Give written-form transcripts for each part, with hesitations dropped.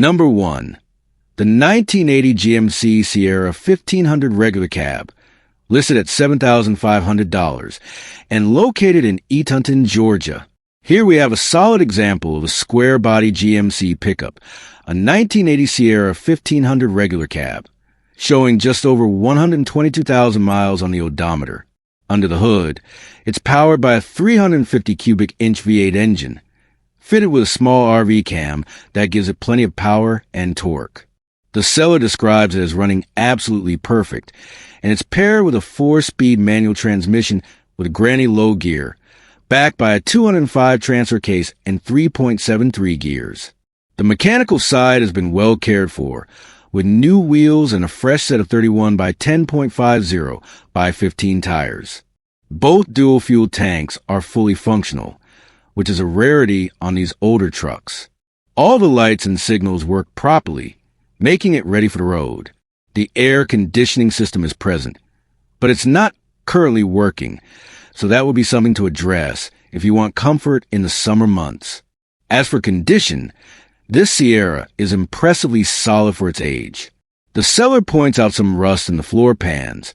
Number 1. The 1980 GMC Sierra 1500 regular cab, listed at $7,500, and located in Eatonton, Georgia. Here we have a solid example of a square-body GMC pickup, a 1980 Sierra 1500 regular cab, showing just over 122,000 miles on the odometer. Under the hood, it's powered by a 350 cubic inch V8 engine, fitted with a small RV cam that gives it plenty of power and torque. The seller describes it as running absolutely perfect, and it's paired with a 4-speed manual transmission with a granny low gear, backed by a 205 transfer case and 3.73 gears. The mechanical side has been well cared for, with new wheels and a fresh set of 31 by 10.50 by 15 tires. Both dual-fuel tanks are fully functional, which is a rarity on these older trucks. All the lights and signals work properly, making it ready for the road. The air conditioning system is present, but it's not currently working, so that will be something to address if you want comfort in the summer months. As for condition, this Sierra is impressively solid for its age. The seller points out some rust in the floor pans,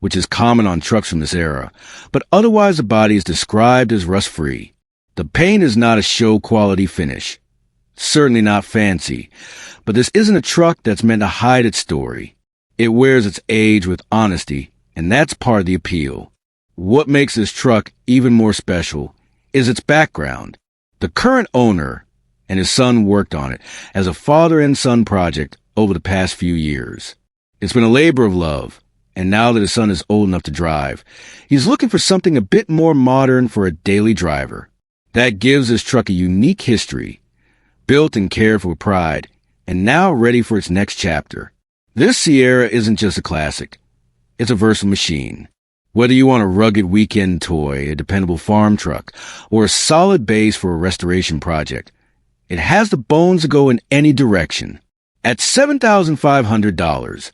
which is common on trucks from this era, but otherwise the body is described as rust-free. The paint is not a show-quality finish. Certainly not fancy, but this isn't a truck that's meant to hide its story. It wears its age with honesty, and that's part of the appeal. What makes this truck even more special is its background. The current owner and his son worked on it as a father and son project over the past few years. It's been a labor of love, and now that his son is old enough to drive, he's looking for something a bit more modern for a daily driver. That gives this truck a unique history, built and cared for with pride, and now ready for its next chapter. This Sierra isn't just a classic. It's a versatile machine. Whether you want a rugged weekend toy, a dependable farm truck, or a solid base for a restoration project, it has the bones to go in any direction. At $7,500,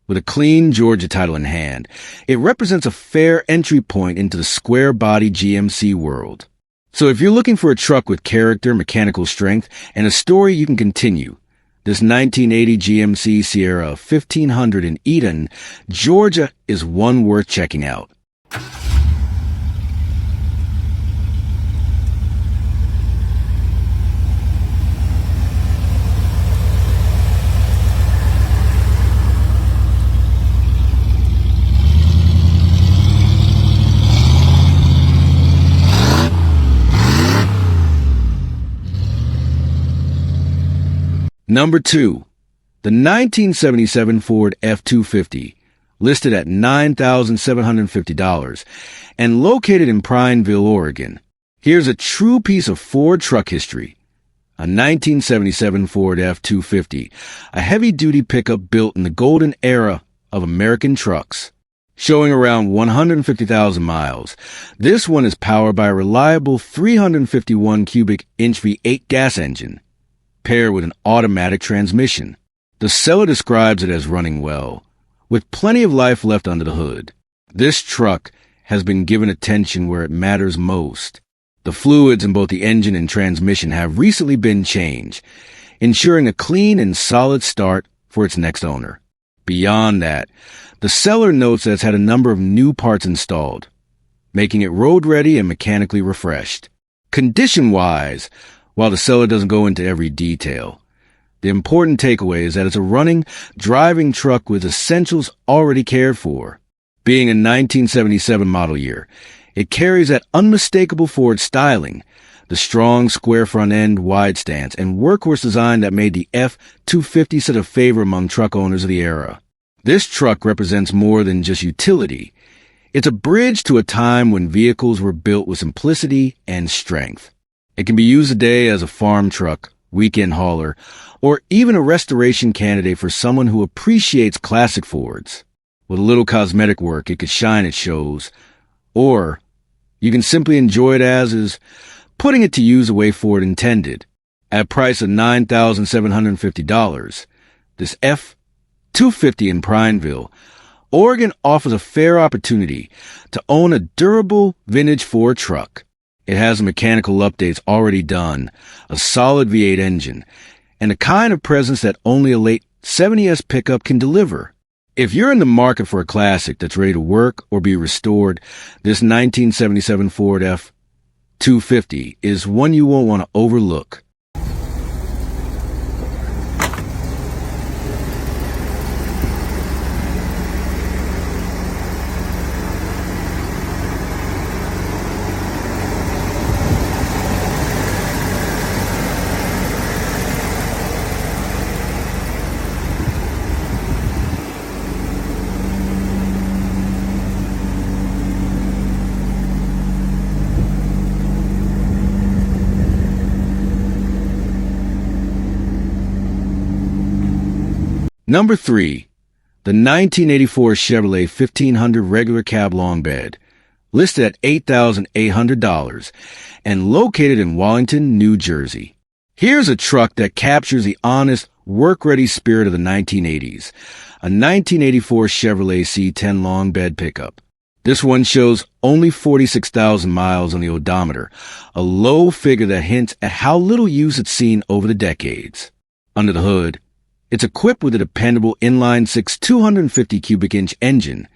with a clean Georgia title in hand, it represents a fair entry point into the square-body GMC world. So if you're looking for a truck with character, mechanical strength, and a story you can continue, this 1980 GMC Sierra 1500 in Eatonton, Georgia is one worth checking out. Number 2. The 1977 Ford F250, listed at $9,750, and located in Prineville, Oregon. Here's a true piece of Ford truck history. A 1977 Ford F250, a heavy-duty pickup built in the golden era of American trucks. Showing around 150,000 miles, this one is powered by a reliable 351 cubic inch V8 gas engine, paired with an automatic transmission. The seller describes it as running well, with plenty of life left under the hood. This truck has been given attention where it matters most. The fluids in both the engine and transmission have recently been changed, ensuring a clean and solid start for its next owner. Beyond that, the seller notes that it's had a number of new parts installed, making it road-ready and mechanically refreshed. Condition-wise, while the seller doesn't go into every detail, the important takeaway is that it's a running, driving truck with essentials already cared for. Being a 1977 model year, it carries that unmistakable Ford styling, the strong square front end, wide stance, and workhorse design that made the F250 such a favorite among truck owners of the era. This truck represents more than just utility. It's a bridge to a time when vehicles were built with simplicity and strength. It can be used today as a farm truck, weekend hauler, or even a restoration candidate for someone who appreciates classic Fords. With a little cosmetic work, it could shine at shows, or you can simply enjoy it as is, putting it to use the way Ford intended. At a price of $9,750, this F250 in Prineville, Oregon offers a fair opportunity to own a durable vintage Ford truck. It has mechanical updates already done, a solid V8 engine, and the kind of presence that only a late 70s pickup can deliver. If you're in the market for a classic that's ready to work or be restored, this 1977 Ford F250 is one you won't want to overlook. Number 3. The 1984 Chevrolet 1500 regular cab long bed, listed at $8,800 and located in Wallington, New Jersey. Here's a truck that captures the honest, work-ready spirit of the 1980s, a 1984 Chevrolet C10 long bed pickup. This one shows only 46,000 miles on the odometer, a low figure that hints at how little use it's seen over the decades. Under the hood, it's equipped with a dependable inline-six 250 cubic inch engine,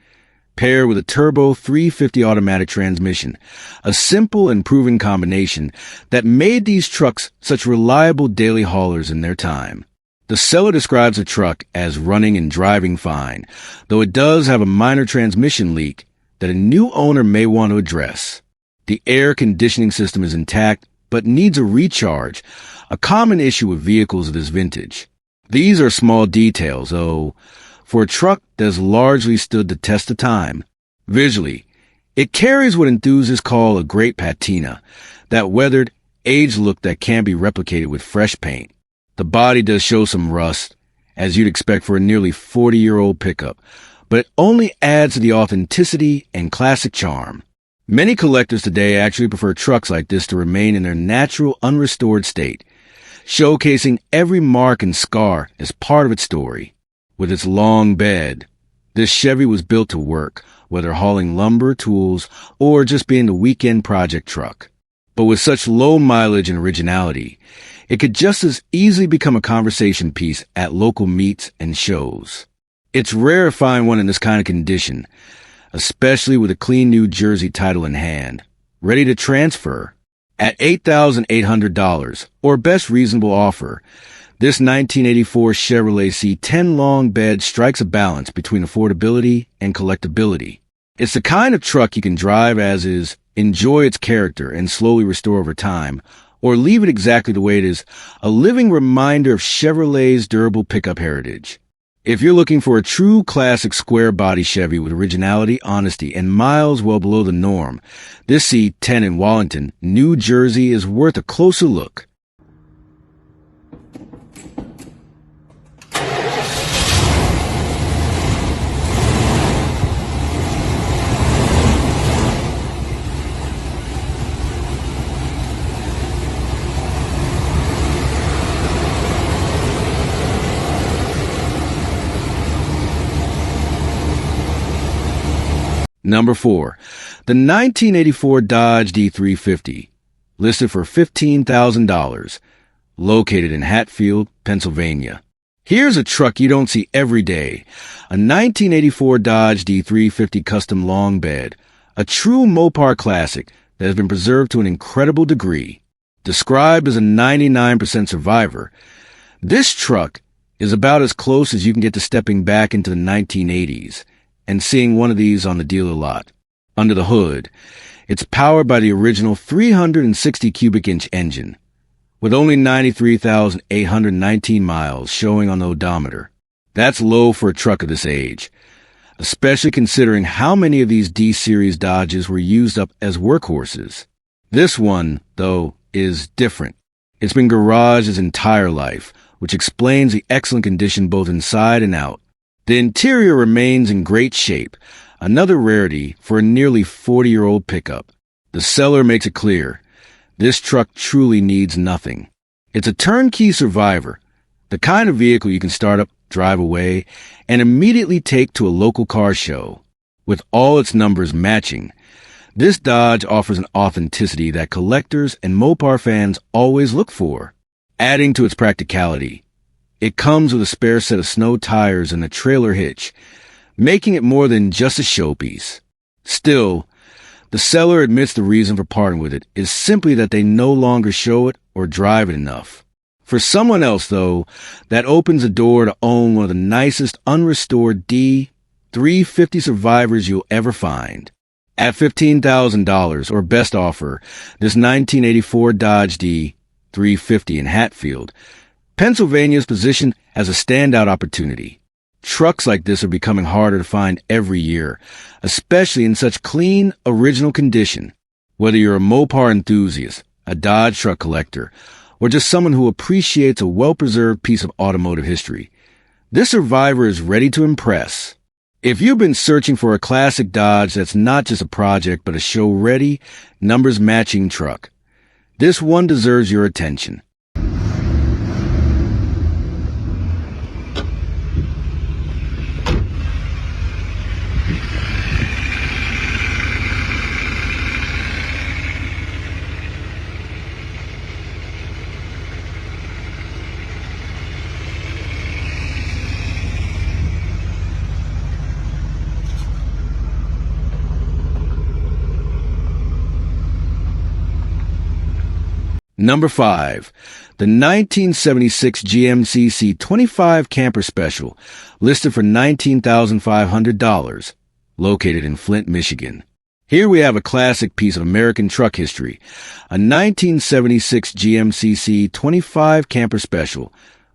paired with a turbo 350 automatic transmission, a simple and proven combination that made these trucks such reliable daily haulers in their time. The seller describes the truck as running and driving fine, though it does have a minor transmission leak that a new owner may want to address. The air conditioning system is intact, but needs a recharge, a common issue with vehicles of this vintage. These are small details, though, for a truck that has largely stood the test of time. Visually, it carries what enthusiasts call a great patina, that weathered, aged look that can't be replicated with fresh paint. The body does show some rust, as you'd expect for a nearly 40-year-old pickup, but it only adds to the authenticity and classic charm. Many collectors today actually prefer trucks like this to remain in their natural, unrestored state, showcasing every mark and scar as part of its story. With its long bed, this Chevy was built to work, whether hauling lumber, tools, or just being the weekend project truck. But with such low mileage and originality, it could just as easily become a conversation piece at local meets and shows. It's rare to find one in this kind of condition, especially with a clean New Jersey title in hand, ready to transfer. At $8,800, or best reasonable offer, this 1984 Chevrolet C10 long bed strikes a balance between affordability and collectability. It's the kind of truck you can drive as is, enjoy its character, and slowly restore over time, or leave it exactly the way it is, a living reminder of Chevrolet's durable pickup heritage. If you're looking for a true classic square-body Chevy with originality, honesty, and miles well below the norm, this C10 in Wallington, New Jersey is worth a closer look. Number 4. The 1984 Dodge D350, listed for $15,000, located in Hatfield, Pennsylvania. Here's a truck you don't see every day, a 1984 Dodge D350 custom long bed, a true Mopar classic that has been preserved to an incredible degree. Described as a 99% survivor, this truck is about as close as you can get to stepping back into the 1980s and seeing one of these on the dealer lot. Under the hood, it's powered by the original 360 cubic inch engine, with only 93,819 miles showing on the odometer. That's low for a truck of this age, especially considering how many of these D-Series Dodges were used up as workhorses. This one, though, is different. It's been garaged its entire life, which explains the excellent condition both inside and out. The interior remains in great shape, another rarity for a nearly 40-year-old pickup. The seller makes it clear, this truck truly needs nothing. It's a turnkey survivor, the kind of vehicle you can start up, drive away, and immediately take to a local car show. With all its numbers matching, this Dodge offers an authenticity that collectors and Mopar fans always look for. Adding to its practicality, it comes with a spare set of snow tires and a trailer hitch, making it more than just a showpiece. Still, the seller admits the reason for parting with it is simply that they no longer show it or drive it enough. For someone else, though, that opens a door to own one of the nicest unrestored D350 Survivors you'll ever find. At $15,000, or best offer, this 1984 Dodge D350 in Hatfield, Pennsylvania is positioned as a standout opportunity. Trucks like this are becoming harder to find every year, especially in such clean, original condition. Whether you're a Mopar enthusiast, a Dodge truck collector, or just someone who appreciates a well-preserved piece of automotive history, this Survivor is ready to impress. If you've been searching for a classic Dodge that's not just a project but a show-ready, numbers-matching truck, this one deserves your attention. Number 5, the 1976 GMC C25 Camper Special, listed for $19,500, located in Flint, Michigan. Here we have a classic piece of American truck history, a 1976 GMC C25 Camper Special,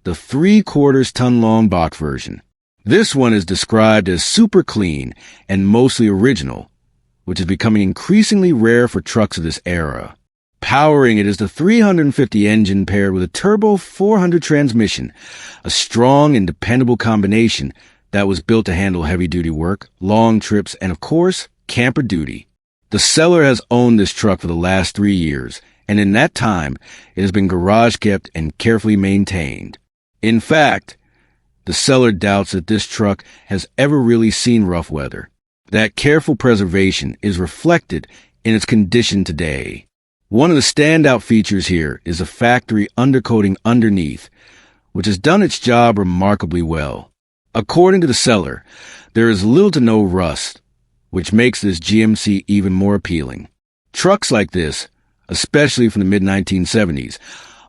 the 3/4 ton long box version. This one is described as super clean and mostly original, which is becoming increasingly rare for trucks of this era. Powering it is the 350 engine paired with a turbo 400 transmission, a strong and dependable combination that was built to handle heavy-duty work, long trips, and of course, camper duty. The seller has owned this truck for the last 3 years, and in that time, it has been garage kept and carefully maintained. In fact, the seller doubts that this truck has ever really seen rough weather. That careful preservation is reflected in its condition today. One of the standout features here is a factory undercoating underneath, which has done its job remarkably well. According to the seller, there is little to no rust, which makes this GMC even more appealing. Trucks like this, especially from the mid-1970s,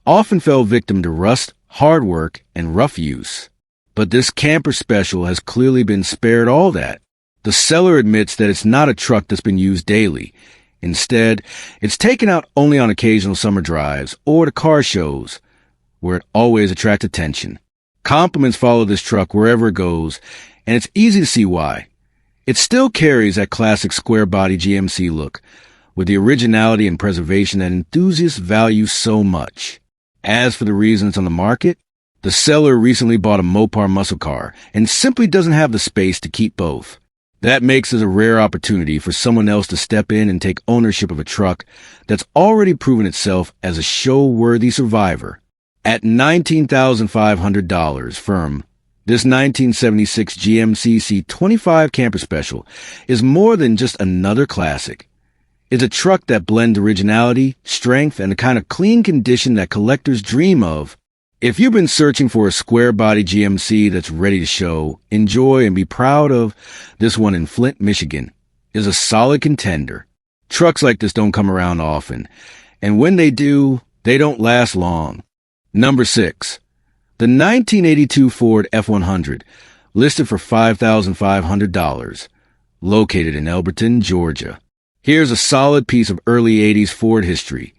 often fell victim to rust, hard work, and rough use. But this Camper Special has clearly been spared all that. The seller admits that it's not a truck that's been used daily. Instead, it's taken out only on occasional summer drives or to car shows, where it always attracts attention. Compliments follow this truck wherever it goes, and it's easy to see why. It still carries that classic square-body GMC look, with the originality and preservation that enthusiasts value so much. As for the reasons on the market, the seller recently bought a Mopar muscle car and simply doesn't have the space to keep both. That makes it a rare opportunity for someone else to step in and take ownership of a truck that's already proven itself as a show-worthy survivor. At $19,500 firm, this 1976 GMC C25 Camper Special is more than just another classic. It's a truck that blends originality, strength, and the kind of clean condition that collectors dream of. If you've been searching for a square-body GMC that's ready to show, enjoy, and be proud of, this one in Flint, Michigan, is a solid contender. Trucks like this don't come around often, and when they do, they don't last long. Number 6. The 1982 Ford F100, listed for $5,500, located in Elberton, Georgia. Here's a solid piece of early 80s Ford history.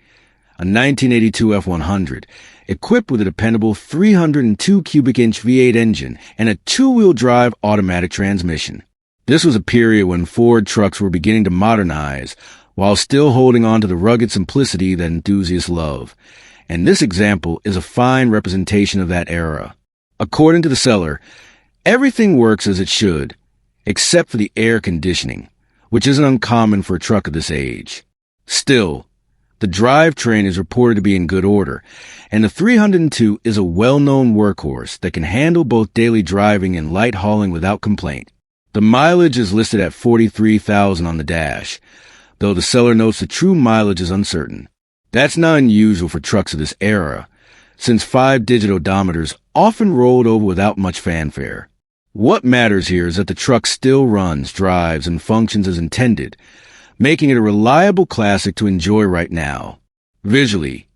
A 1982 F100, equipped with a dependable 302 cubic inch V8 engine and a two-wheel drive automatic transmission. This was a period when Ford trucks were beginning to modernize while still holding on to the rugged simplicity that enthusiasts love. And this example is a fine representation of that era. According to the seller, everything works as it should, except for the air conditioning, which isn't uncommon for a truck of this age. Still, the drivetrain is reported to be in good order, and the 302 is a well-known workhorse that can handle both daily driving and light hauling without complaint. The mileage is listed at 43,000 on the dash, though the seller notes the true mileage is uncertain. That's not unusual for trucks of this era, since 5-digit odometers often rolled over without much fanfare. What matters here is that the truck still runs, drives, and functions as intended, making it a reliable classic to enjoy right now. Visually,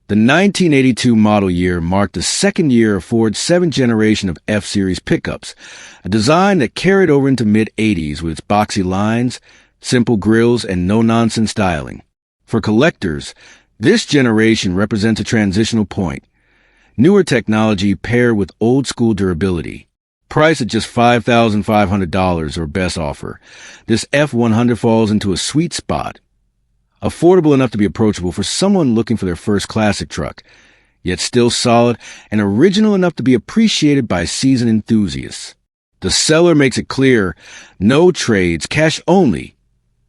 the 1982 model year marked the second year of Ford's 7th generation of F-Series pickups, a design that carried over into mid-80s with its boxy lines, simple grilles, and no-nonsense styling. For collectors, this generation represents a transitional point. Newer technology paired with old-school durability. Priced at just $5,500 or best offer, this F100 falls into a sweet spot. Affordable enough to be approachable for someone looking for their first classic truck, yet still solid and original enough to be appreciated by seasoned enthusiasts. The seller makes it clear, no trades, cash only,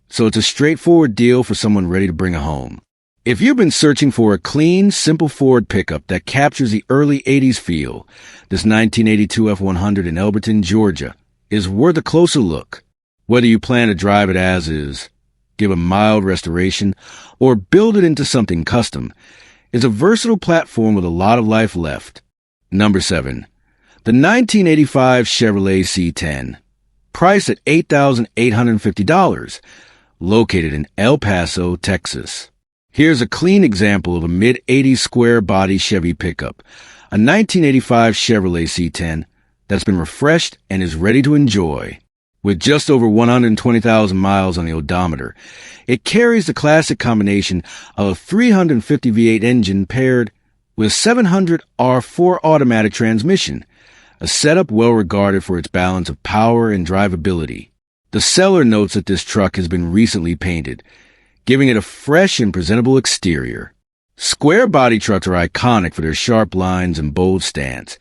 so it's a straightforward deal for someone ready to bring it home. If you've been searching for a clean, simple Ford pickup that captures the early 80s feel, this 1982 F100 in Elberton, Georgia, is worth a closer look. Whether you plan to drive it as is, give a mild restoration, or build it into something custom, is a versatile platform with a lot of life left. Number 7. The 1985 Chevrolet C10. Priced at $8,850. Located in El Paso, Texas. Here's a clean example of a mid-80s square-body Chevy pickup, a 1985 Chevrolet C10 that's been refreshed and is ready to enjoy. With just over 120,000 miles on the odometer, it carries the classic combination of a 350 V8 engine paired with a 700 R4 automatic transmission, a setup well regarded for its balance of power and drivability. The seller notes that this truck has been recently painted, giving it a fresh and presentable exterior. Square body trucks are iconic for their sharp lines and bold stance,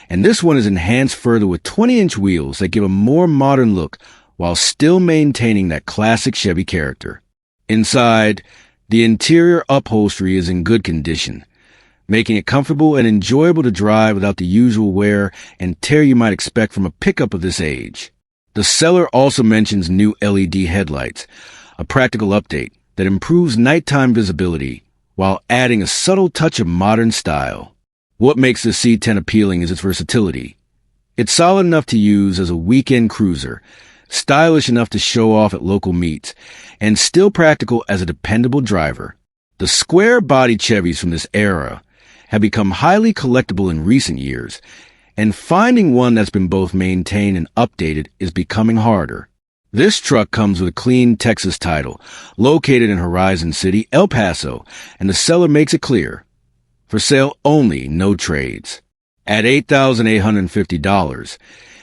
and this one is enhanced further with 20-inch wheels that give a more modern look while still maintaining that classic Chevy character. Inside, the interior upholstery is in good condition, making it comfortable and enjoyable to drive without the usual wear and tear you might expect from a pickup of this age. The seller also mentions new LED headlights, a practical update that improves nighttime visibility while adding a subtle touch of modern style. What makes the C10 appealing is its versatility. It's solid enough to use as a weekend cruiser, stylish enough to show off at local meets, and still practical as a dependable driver. The square-bodied Chevys from this era have become highly collectible in recent years, and finding one that's been both maintained and updated is becoming harder. This truck comes with a clean Texas title, located in Horizon City, El Paso, and the seller makes it clear. For sale only, no trades. At $8,850,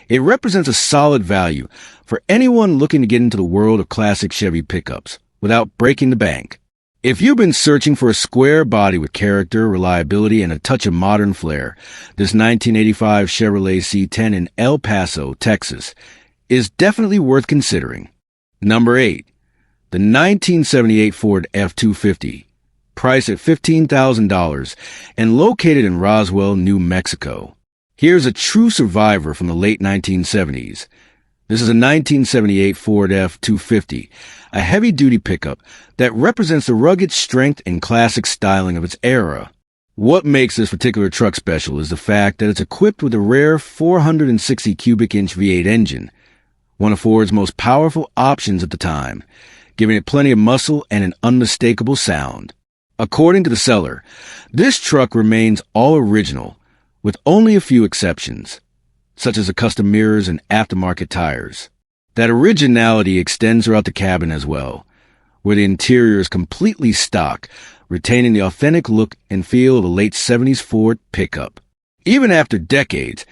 it represents a solid value for anyone looking to get into the world of classic Chevy pickups without breaking the bank. If you've been searching for a square body with character, reliability, and a touch of modern flair, this 1985 Chevrolet C10 in El Paso, Texas, is definitely worth considering. Number 8. The 1978 Ford F250, priced at $15,000 and located in Roswell, New Mexico. Here's a true survivor from the late 1970s. This is a 1978 Ford F250, a heavy-duty pickup that represents the rugged strength and classic styling of its era. What makes this particular truck special is the fact that it's equipped with a rare 460 cubic inch V8 engine, one of Ford's most powerful options at the time, giving it plenty of muscle and an unmistakable sound. According to the seller, this truck remains all original, with only a few exceptions, such as the custom mirrors and aftermarket tires. That originality extends throughout the cabin as well, where the interior is completely stock, retaining the authentic look and feel of a late 70s Ford pickup. Even after decades,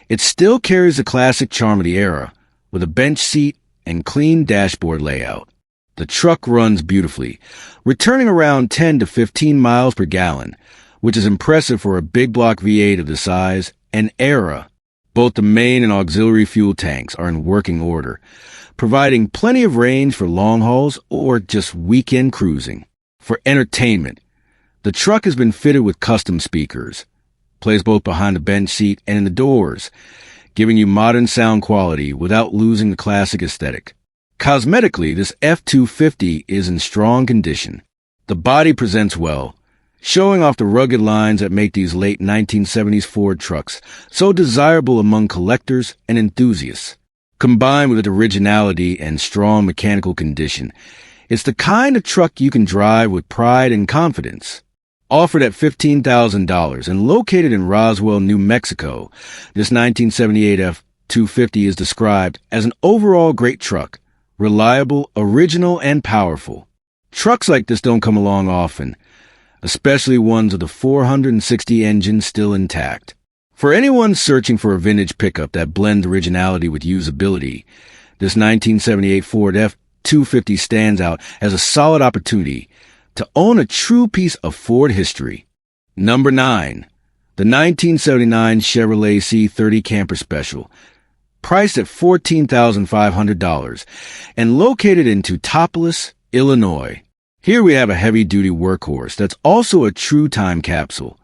it still carries the classic charm of the era, with a bench seat and clean dashboard layout. The truck runs beautifully, returning around 10 to 15 miles per gallon, which is impressive for a big block V8 of the size and era. Both the main and auxiliary fuel tanks are in working order, providing plenty of range for long hauls or just weekend cruising. For entertainment, the truck has been fitted with custom speakers, placed both behind the bench seat and in the doors, giving you modern sound quality without losing the classic aesthetic. Cosmetically, this F250 is in strong condition. The body presents well, showing off the rugged lines that make these late 1970s Ford trucks so desirable among collectors and enthusiasts. Combined with its originality and strong mechanical condition, it's the kind of truck you can drive with pride and confidence. Offered at $15,000 and located in Roswell, New Mexico, this 1978 F250 is described as an overall great truck, reliable, original, and powerful. Trucks like this don't come along often, especially ones with a 460 engine still intact. For anyone searching for a vintage pickup that blends originality with usability, this 1978 Ford F250 stands out as a solid opportunity to own a true piece of Ford history. Number 9. The 1979 Chevrolet C30 Camper Special, priced at $14,500 and located in Teutopolis, Illinois. Here we have a heavy-duty workhorse that's also a true time capsule.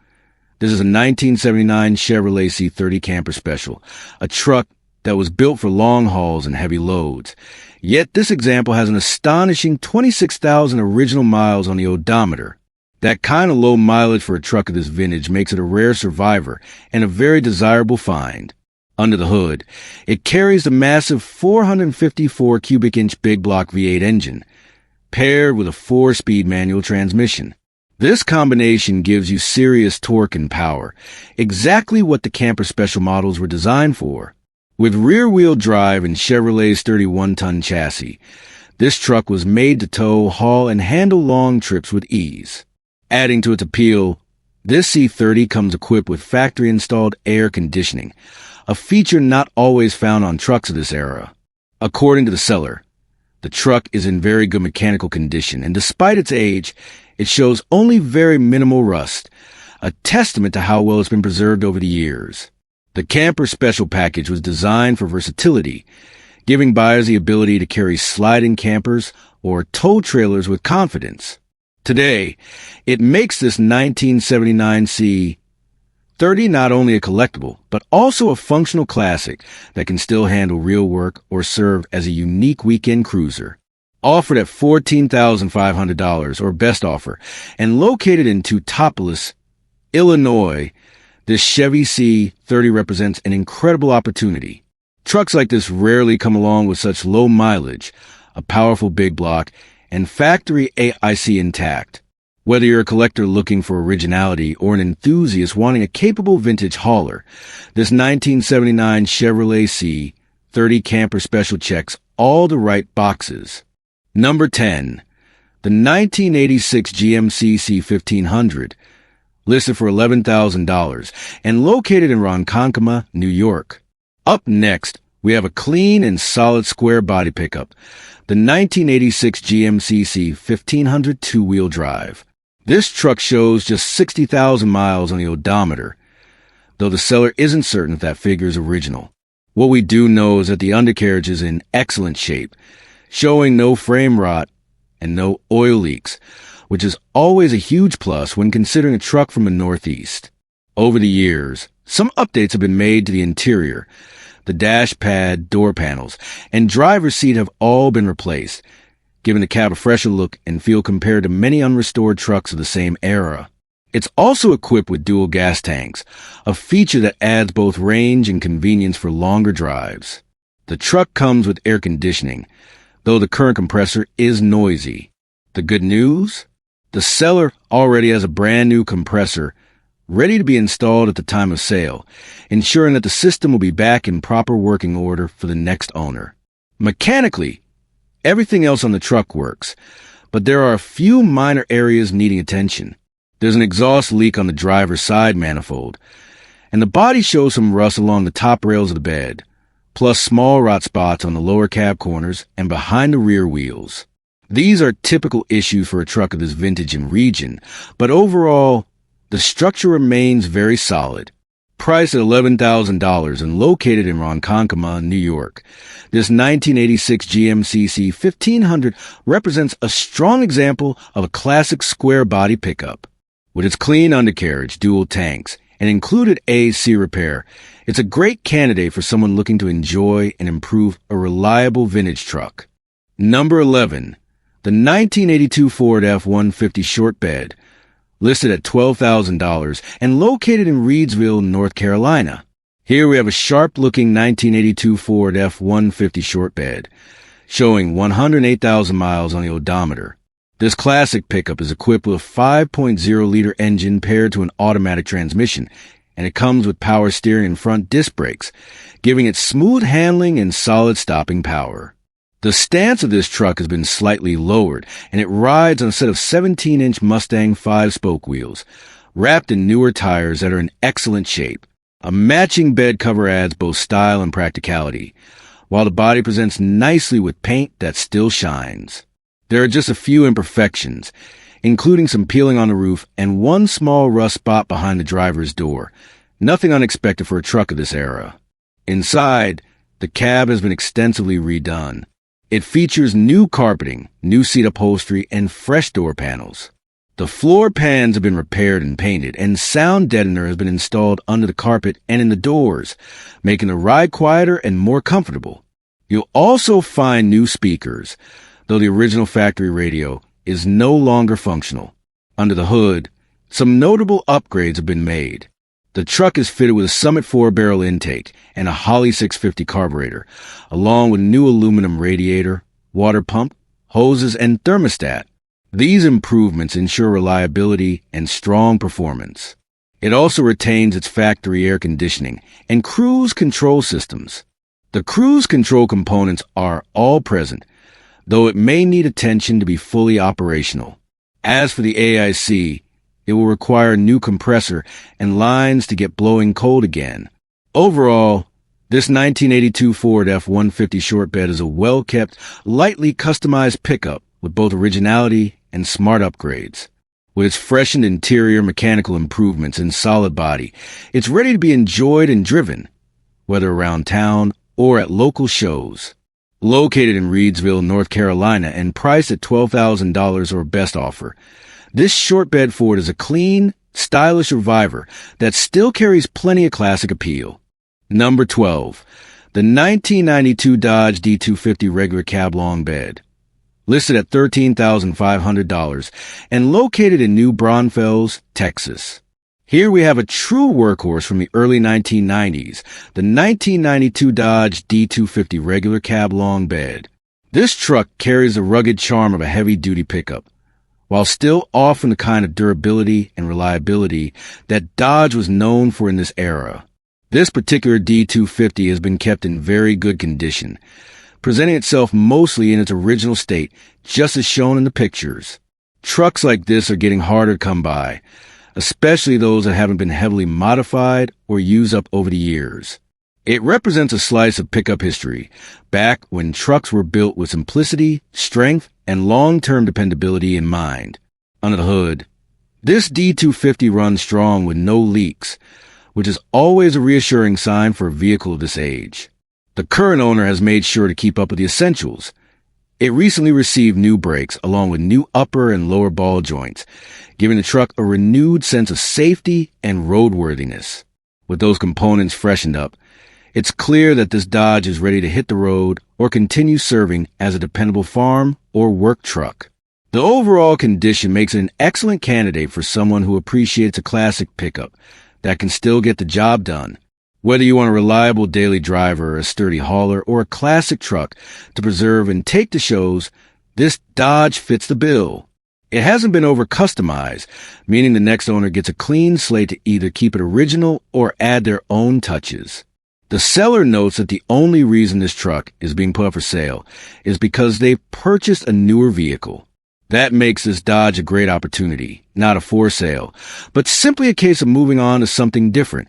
This is a 1979 Chevrolet C30 Camper Special, a truck that was built for long hauls and heavy loads. Yet this example has an astonishing 26,000 original miles on the odometer. That kind of low mileage for a truck of this vintage makes it a rare survivor and a very desirable find. Under the hood, it carries the massive 454 cubic inch big block V8 engine, paired with a 4-speed manual transmission. This combination gives you serious torque and power, exactly what the Camper Special models were designed for. With rear-wheel drive and Chevrolet's 31-ton chassis, this truck was made to tow, haul, and handle long trips with ease. Adding to its appeal, this C30 comes equipped with factory-installed air conditioning, a feature not always found on trucks of this era. According to the seller, the truck is in very good mechanical condition, and despite its age, it shows only very minimal rust, a testament to how well it's been preserved over the years. The Camper Special package was designed for versatility, giving buyers the ability to carry sliding campers or tow trailers with confidence. Today, it makes this 1979 C30 not only a collectible, but also a functional classic that can still handle real work or serve as a unique weekend cruiser. Offered at $14,500 or best offer, and located in Teutopolis, Illinois, this Chevy C30 represents an incredible opportunity. Trucks like this rarely come along with such low mileage, a powerful big block, and factory AIC intact. Whether you're a collector looking for originality or an enthusiast wanting a capable vintage hauler, this 1979 Chevrolet C30 Camper Special checks all the right boxes. Number 10. The 1986 GMC C1500, listed for $11,000 and located in Ronkonkoma, New York. Up next, we have a clean and solid square body pickup, the 1986 GMC C1500 two-wheel drive. This truck shows just 60,000 miles on the odometer, though the seller isn't certain if that figure is original. What we do know is that the undercarriage is in excellent shape, showing no frame rot and no oil leaks, which is always a huge plus when considering a truck from the Northeast. Over the years, some updates have been made to the interior. The dash pad, door panels, and driver's seat have all been replaced, giving the cab a fresher look and feel compared to many unrestored trucks of the same era. It's also equipped with dual gas tanks, a feature that adds both range and convenience for longer drives. The truck comes with air conditioning, though the current compressor is noisy. The good news? The seller already has a brand new compressor ready to be installed at the time of sale, ensuring that the system will be back in proper working order for the next owner. Mechanically, everything else on the truck works, but there are a few minor areas needing attention. There's an exhaust leak on the driver's side manifold, and the body shows some rust along the top rails of the bed, plus small rot spots on the lower cab corners and behind the rear wheels. These are typical issues for a truck of this vintage and region, but overall, the structure remains very solid. Priced at $11,000 and located in Ronkonkoma, New York, this 1986 GMC C1500 represents a strong example of a classic square body pickup. With its clean undercarriage, dual tanks, and included AC repair, it's a great candidate for someone looking to enjoy and improve a reliable vintage truck. Number 11. The 1982 Ford F150 short bed, listed at $12,000 and located in Reidsville, North Carolina. Here we have a sharp-looking 1982 Ford F-150 short bed, showing 108,000 miles on the odometer. This classic pickup is equipped with a 5.0-liter engine paired to an automatic transmission, and it comes with power steering and front disc brakes, giving it smooth handling and solid stopping power. The stance of this truck has been slightly lowered, and it rides on a set of 17-inch Mustang 5-spoke wheels, wrapped in newer tires that are in excellent shape. A matching bed cover adds both style and practicality, while the body presents nicely with paint that still shines. There are just a few imperfections, including some peeling on the roof and one small rust spot behind the driver's door. Nothing unexpected for a truck of this era. Inside, the cab has been extensively redone. It features new carpeting, new seat upholstery, and fresh door panels. The floor pans have been repaired and painted, and sound deadener has been installed under the carpet and in the doors, making the ride quieter and more comfortable. You'll also find new speakers, though the original factory radio is no longer functional. Under the hood, some notable upgrades have been made. The truck is fitted with a Summit 4-barrel intake and a Holley 650 carburetor, along with a new aluminum radiator, water pump, hoses, and thermostat. These improvements ensure reliability and strong performance. It also retains its factory air conditioning and cruise control systems. The cruise control components are all present, though it may need attention to be fully operational. As for the AIC, it will require a new compressor and lines to get blowing cold again. Overall, this 1982 Ford F-150 short bed is a well-kept, lightly customized pickup with both originality and smart upgrades. With its freshened interior, mechanical improvements, and solid body, it's ready to be enjoyed and driven, whether around town or at local shows. Located in Reidsville, North Carolina, and priced at $12,000 or best offer, this short bed Ford is a clean, stylish reviver that still carries plenty of classic appeal. Number 12. The 1992 Dodge D350 regular cab long bed. Listed at $13,500 and located in New Braunfels, Texas. Here we have a true workhorse from the early 1990s, the 1992 Dodge D350 regular cab long bed. This truck carries the rugged charm of a heavy-duty pickup, while still offering the kind of durability and reliability that Dodge was known for in this era. This particular D350 has been kept in very good condition, presenting itself mostly in its original state, just as shown in the pictures. Trucks like this are getting harder to come by, especially those that haven't been heavily modified or used up over the years. It represents a slice of pickup history, back when trucks were built with simplicity, strength, and long-term dependability in mind. Under the hood, this D350 runs strong with no leaks, which is always a reassuring sign for a vehicle of this age. The current owner has made sure to keep up with the essentials. It recently received new brakes along with new upper and lower ball joints, giving the truck a renewed sense of safety and roadworthiness. With those components freshened up, it's clear that this Dodge is ready to hit the road or continue serving as a dependable farm or work truck. The overall condition makes it an excellent candidate for someone who appreciates a classic pickup that can still get the job done. Whether you want a reliable daily driver, a sturdy hauler, or a classic truck to preserve and take to shows, this Dodge fits the bill. It hasn't been over-customized, meaning the next owner gets a clean slate to either keep it original or add their own touches. The seller notes that the only reason this truck is being put up for sale is because they purchased a newer vehicle. That makes this Dodge a great opportunity, not a for sale, but simply a case of moving on to something different,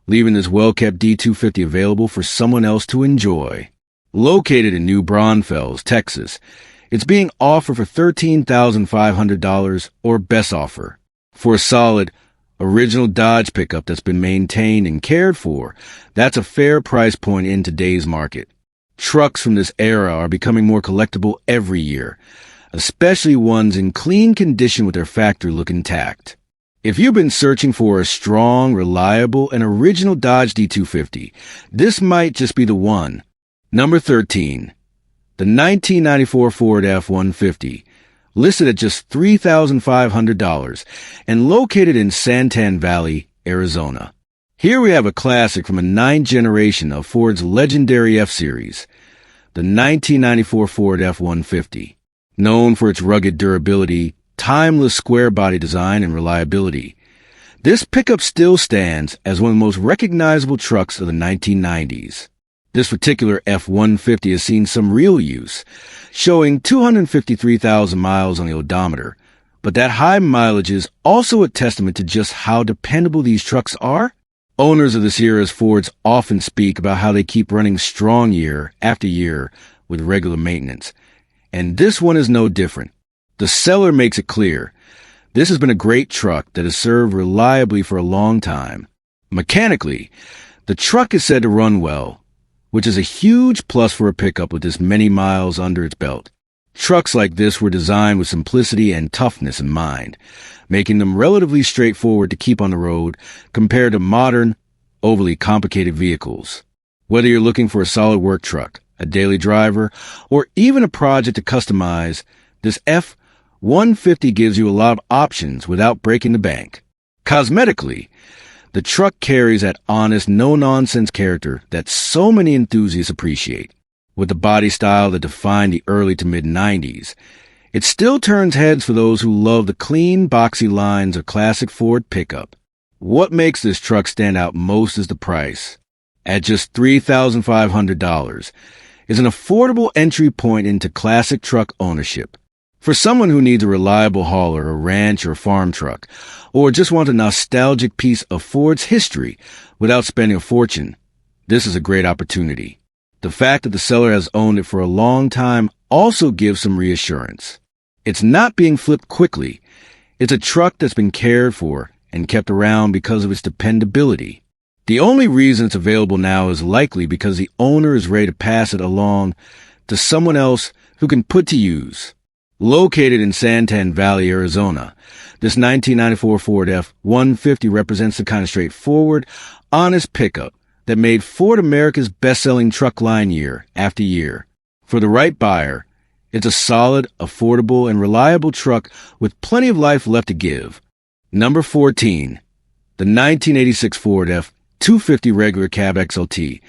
leaving this well-kept D350 available for someone else to enjoy. Located in New Braunfels, Texas, it's being offered for $13,500 or best offer. For a solid, original Dodge pickup that's been maintained and cared for, that's a fair price point in today's market. Trucks from this era are becoming more collectible every year, especially ones in clean condition with their factory look intact. If you've been searching for a strong, reliable, and original Dodge D350, this might just be the one. Number 13. The 1994 Ford F-150, listed at just $3,500 and located in Santan Valley, Arizona. Here we have a classic from a ninth generation of Ford's legendary F-Series, the 1994 Ford F150. Known for its rugged durability, timeless square-body design, and reliability, this pickup still stands as one of the most recognizable trucks of the 1990s. This particular F-150 has seen some real use, showing 253,000 miles on the odometer, but that high mileage is also a testament to just how dependable these trucks are. Owners of the Sierra's Fords often speak about how they keep running strong year after year with regular maintenance, and this one is no different. The seller makes it clear this has been a great truck that has served reliably for a long time. Mechanically, the truck is said to run well, which is a huge plus for a pickup with this many miles under its belt. Trucks like this were designed with simplicity and toughness in mind, making them relatively straightforward to keep on the road compared to modern, overly complicated vehicles. Whether you're looking for a solid work truck, a daily driver, or even a project to customize, this F-150 gives you a lot of options without breaking the bank. Cosmetically, the truck carries that honest, no-nonsense character that so many enthusiasts appreciate. With the body style that defined the early to mid-90s, it still turns heads for those who love the clean, boxy lines of classic Ford pickup. What makes this truck stand out most is the price. At just $3,500, is an affordable entry point into classic truck ownership. For someone who needs a reliable hauler, a ranch or farm truck, or just wants a nostalgic piece of Ford's history without spending a fortune, this is a great opportunity. The fact that the seller has owned it for a long time also gives some reassurance. It's not being flipped quickly. It's a truck that's been cared for and kept around because of its dependability. The only reason it's available now is likely because the owner is ready to pass it along to someone else who can put to use. Located in Santan Valley, Arizona, this 1994 Ford F-150 represents the kind of straightforward, honest pickup that made Ford America's best-selling truck line year after year. For the right buyer, it's a solid, affordable, and reliable truck with plenty of life left to give. Number 14, the 1986 Ford F-250 regular cab XLT,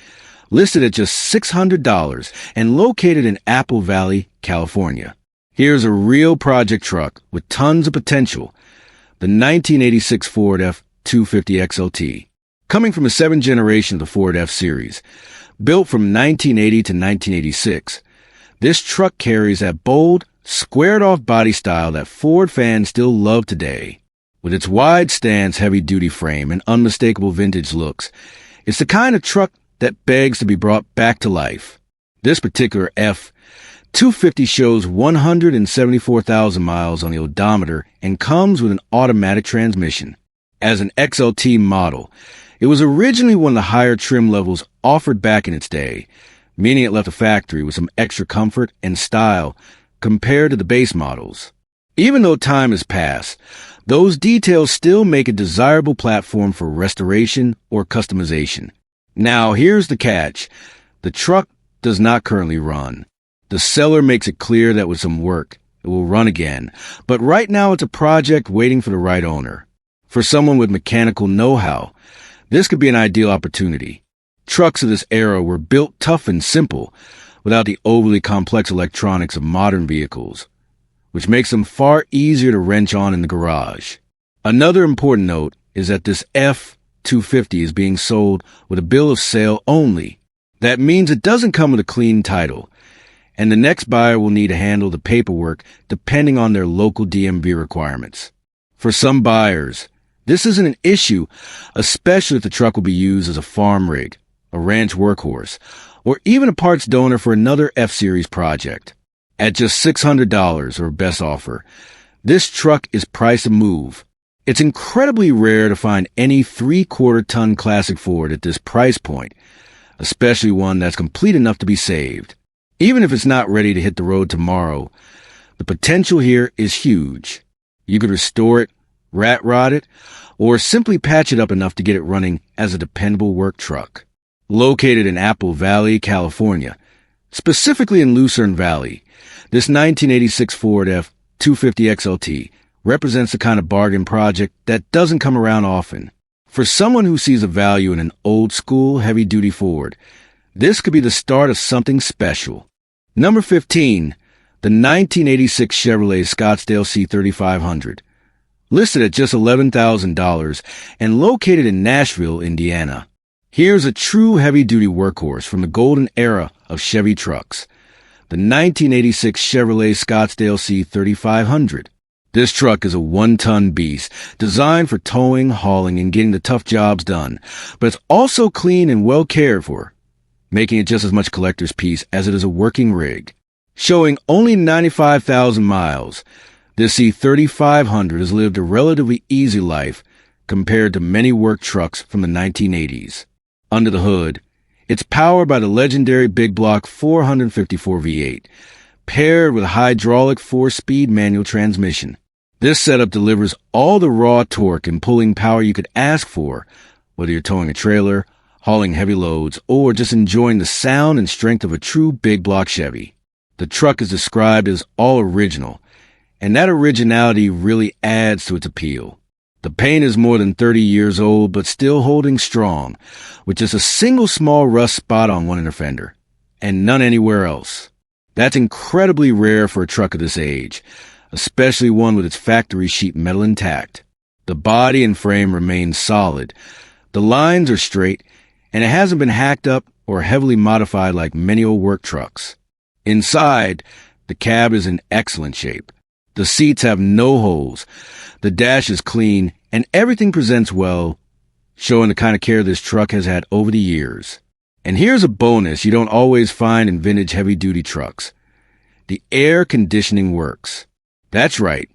listed at just $600 and located in Apple Valley, California. Here's a real project truck with tons of potential, the 1986 Ford F-250 XLT. Coming from a seventh generation of the Ford F-Series, built from 1980 to 1986, this truck carries that bold, squared-off body style that Ford fans still love today. With its wide stance, heavy-duty frame, and unmistakable vintage looks, it's the kind of truck that begs to be brought back to life. This particular F-250 shows 174,000 miles on the odometer and comes with an automatic transmission. As an XLT model, it was originally one of the higher trim levels offered back in its day, meaning it left the factory with some extra comfort and style compared to the base models. Even though time has passed, those details still make a desirable platform for restoration or customization. Now, here's the catch. The truck does not currently run. The seller makes it clear that with some work, it will run again, but right now it's a project waiting for the right owner. For someone with mechanical know-how, this could be an ideal opportunity. Trucks of this era were built tough and simple, without the overly complex electronics of modern vehicles, which makes them far easier to wrench on in the garage. Another important note is that this F-250 is being sold with a bill of sale only. That means it doesn't come with a clean title, and the next buyer will need to handle the paperwork depending on their local DMV requirements. For some buyers, this isn't an issue, especially if the truck will be used as a farm rig, a ranch workhorse, or even a parts donor for another F-Series project. At just $600 or best offer, this truck is priced to move. It's incredibly rare to find any 3/4-ton classic Ford at this price point, especially one that's complete enough to be saved. Even if it's not ready to hit the road tomorrow, the potential here is huge. You could restore it, rat rod it, or simply patch it up enough to get it running as a dependable work truck. Located in Apple Valley, California, specifically in Lucerne Valley, this 1986 Ford 250 XLT represents the kind of bargain project that doesn't come around often. For someone who sees a value in an old-school, heavy-duty Ford, this could be the start of something special. Number 15, the 1986 Chevrolet Scottsdale C3500. Listed at just $11,000 and located in Nashville, Indiana. Here's a true heavy-duty workhorse from the golden era of Chevy trucks. The 1986 Chevrolet Scottsdale C3500. This truck is a one-ton beast, designed for towing, hauling, and getting the tough jobs done, but it's also clean and well cared for, making it just as much collector's piece as it is a working rig. Showing only 95,000 miles, this C3500 has lived a relatively easy life compared to many work trucks from the 1980s. Under the hood, it's powered by the legendary big block 454 V8, paired with a hydraulic 4-speed manual transmission. This setup delivers all the raw torque and pulling power you could ask for, whether you're towing a trailer, hauling heavy loads, or just enjoying the sound and strength of a true big block Chevy. The truck is described as all original, and that originality really adds to its appeal. The paint is more than 30 years old, but still holding strong, with just a single small rust spot on one inner fender, and none anywhere else. That's incredibly rare for a truck of this age, especially one with its factory sheet metal intact. The body and frame remain solid, the lines are straight, and it hasn't been hacked up or heavily modified like many old work trucks. Inside, the cab is in excellent shape. The seats have no holes, the dash is clean, and everything presents well, showing the kind of care this truck has had over the years. And here's a bonus you don't always find in vintage heavy-duty trucks. The air conditioning works. That's right.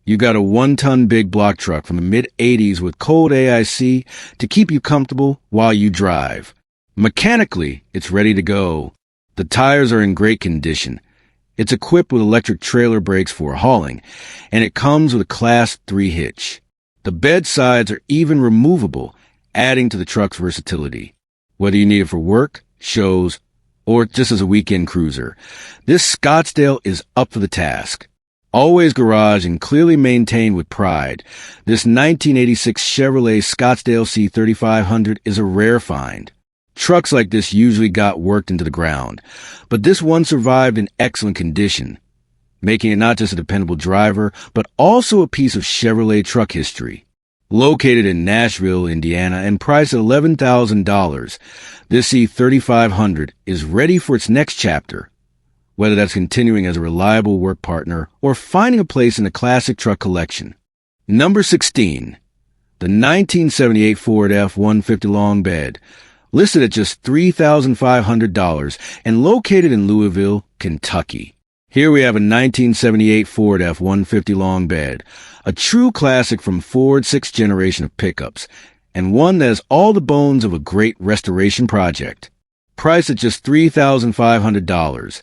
You got a one-ton big block truck from the mid-'80s with cold AIC to keep you comfortable while you drive. Mechanically, it's ready to go. The tires are in great condition. It's equipped with electric trailer brakes for hauling, and it comes with a Class 3 hitch. The bed sides are even removable, adding to the truck's versatility. Whether you need it for work, shows, or just as a weekend cruiser, this Scottsdale is up for the task. Always garaged and clearly maintained with pride, this 1986 Chevrolet Scottsdale C3500 is a rare find. Trucks like this usually got worked into the ground, but this one survived in excellent condition, making it not just a dependable driver, but also a piece of Chevrolet truck history. Located in Nashville, Indiana, and priced at $11,000, this C3500 is ready for its next chapter, whether that's continuing as a reliable work partner or finding a place in the classic truck collection. Number 16, the 1978 Ford F150 long bed, listed at just $3,500 and located in Louisville, Kentucky. Here we have a 1978 Ford F150 long bed, a true classic from Ford's 6th generation of pickups, and one that has all the bones of a great restoration project. Priced at just $3,500,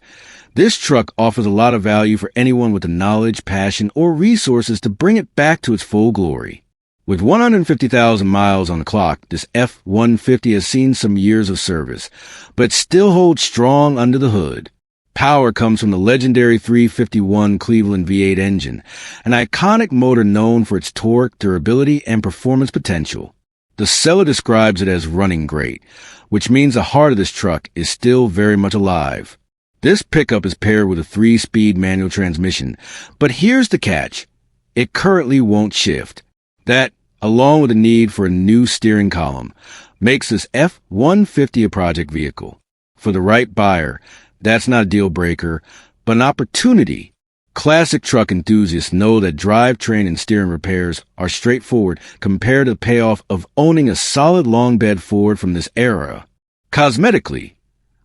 this truck offers a lot of value for anyone with the knowledge, passion, or resources to bring it back to its full glory. With 150,000 miles on the clock, this F-150 has seen some years of service, but still holds strong under the hood. Power comes from the legendary 351 Cleveland V8 engine, an iconic motor known for its torque, durability, and performance potential. The seller describes it as running great, which means the heart of this truck is still very much alive. This pickup is paired with a 3-speed manual transmission, but here's the catch. It currently won't shift. That, along with the need for a new steering column, makes this F-150 a project vehicle. For the right buyer, that's not a deal breaker, but an opportunity. Classic truck enthusiasts know that drivetrain and steering repairs are straightforward compared to the payoff of owning a solid long bed Ford from this era. Cosmetically,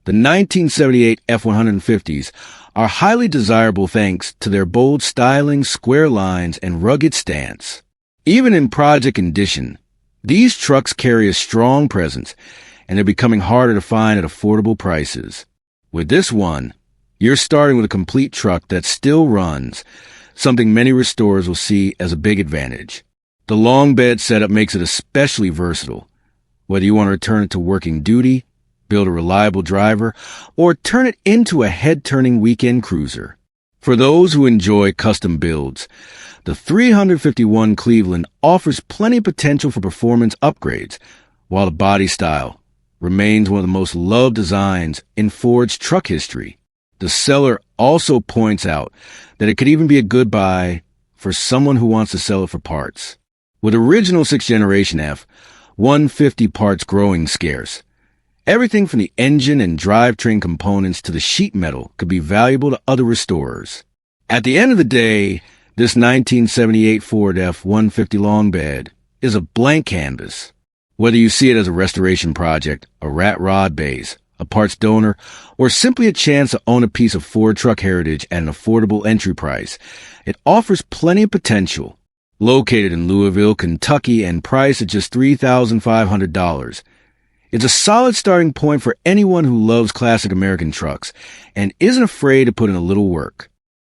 the 1978 F-150s are highly desirable thanks to their bold styling, square lines, and rugged stance. Even in project condition, these trucks carry a strong presence, and they're becoming harder to find at affordable prices. With this one, you're starting with a complete truck that still runs, something many restorers will see as a big advantage. The long bed setup makes it especially versatile, whether you want to return it to working duty, build a reliable driver, or turn it into a head-turning weekend cruiser. For those who enjoy custom builds, the 351 Cleveland offers plenty of potential for performance upgrades, while the body style remains one of the most loved designs in Ford's truck history. The seller also points out that it could even be a good buy for someone who wants to sell it for parts. With original 6th generation F-150 parts growing scarce, everything from the engine and drivetrain components to the sheet metal could be valuable to other restorers. At the end of the day, this 1978 Ford F-150 long bed is a blank canvas. Whether you see it as a restoration project, a rat rod base, a parts donor, or simply a chance to own a piece of Ford truck heritage at an affordable entry price, it offers plenty of potential. Located in Louisville, Kentucky, and priced at just $3,500, it's a solid starting point for anyone who loves classic American trucks and isn't afraid to put in a little work.